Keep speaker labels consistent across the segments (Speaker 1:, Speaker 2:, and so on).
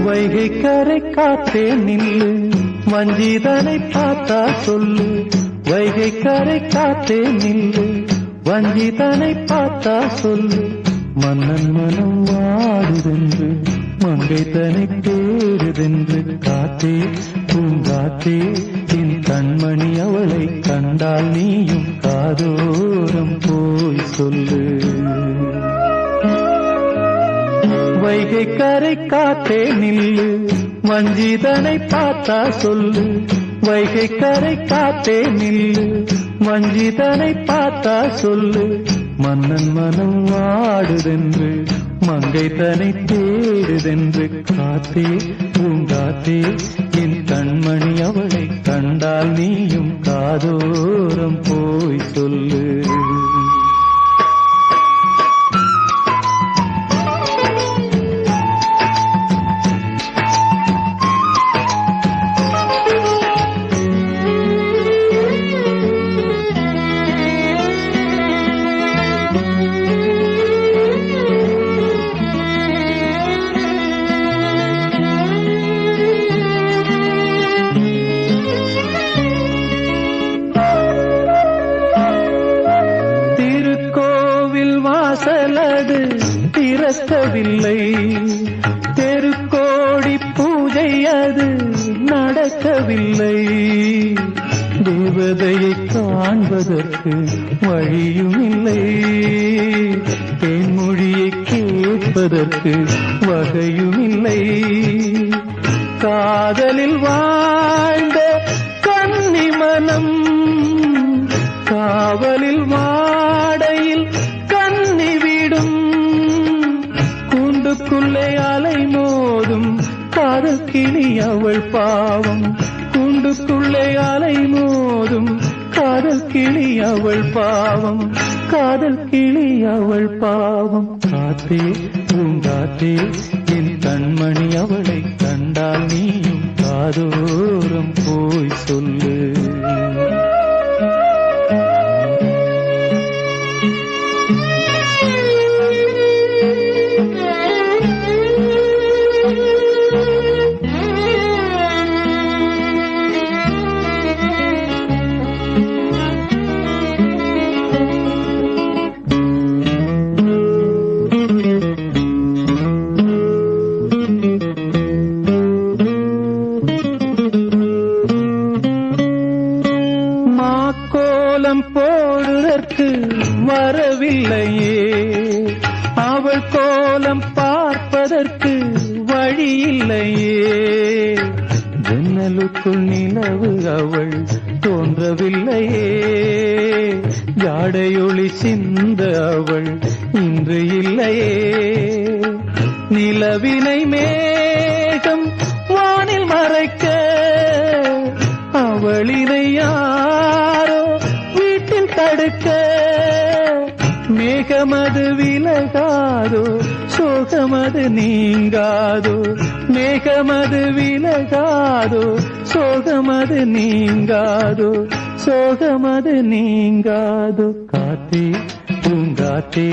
Speaker 1: வைகை கரை காத்தே நில்லு, வஞ்சிதனை பார்த்தா சொல்லு. வைகை கரை காத்தே நில்லு, வஞ்சிதனை பார்த்தா சொல்லு. மன்னன் மனம் வாடுதென்று, மங்கை தனை தேடுதென்று. காத்தே பூங்காத்தே என் கண்மணி, அவளை கண்டால் நீயும் காதோரம் போய் சொல்லு. வைகை கரை காத்தே நில்லு, வஞ்சிதனை பார்த்தா சொல்லு. வைகை கரை காத்தே நில்லு, வஞ்சிதனை பார்த்தா சொல்லு. மன்னன் மனம் வாடுதென்று, மங்கை தனை தேடுதென்று. காத்தே பூங்காத்தே என் கண்மணி, அவளை கண்டால் நீயும் காதோரம் போய் சொல்லு. வாசலது திறக்கவில்லை, தெருக்கோடி பூஜை அது நடக்கவில்லை. தேவதையை காண்பதற்கு வழியும் இல்லை, தேன்மொழியை கேட்பதற்கு வகையும் இல்லை. காதலில் வாழ்ந்த கன்னி மனம், காவலில் வாடையில் கன்னி விடும். கூண்டுக்குள்ளே அலை மோதும் காதல் கிளி அவள் பாவம். கூண்டுக்குள்ளே அலை மோதும் காதல் கிளி அவள் பாவம். காதல் கிளி அவள் பாவம். காத்தே பூங்காத்தே என் கண்மணி, அவளை கண்டால் நீயும் காதோரம் போய் சொல்லு. கோலம் போடுவதற்கு வரவில்லையே, அவள் கோலம் பார்ப்பதற்கு வழியில்லையே. ஜன்னலுக்குள் நிலவு அவள் தோன்றவில்லையே, ஜாடையொளி சிந்த அவள் இன்று இல்லையே. நிலவினை மேகம் வானில் மறைக்க, அவளினை யாரோ வீட்டில் தடுக்க. மேகமது விலகாதோ, சோகமது நீங்காதோ. மேகமது விலகாதோ, சோகமது நீங்காதோ. சோகமது நீங்காதோ. காத்தே பூங்காத்தே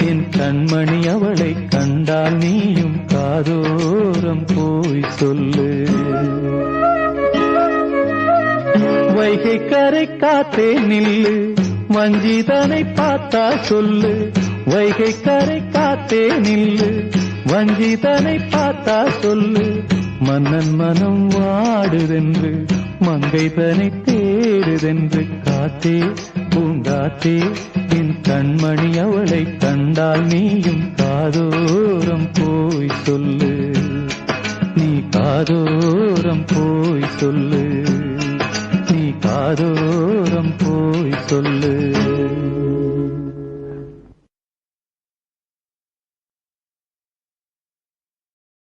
Speaker 1: என் கண்மணி, அவளை கண்டால் நீயும் காதோரம் போய் சொல்லு. வைகை கரை காத்தே நில்லு, வஞ்சிதனை பார்த்தா சொல்லு. வைகை கரை காத்தே நில்லு, வஞ்சிதனை பார்த்தா சொல்லு. மன்னன் மனம் வாடுதென்று, மங்கை தனை தேடுதென்று. காத்தே பூங்காத்தே என் கண்மணி, அவளை கண்டால் நீயும் காதோரம் போய் சொல்லு. நீ காதோரம் போய் சொல்லு, நீ காதோரம் போய்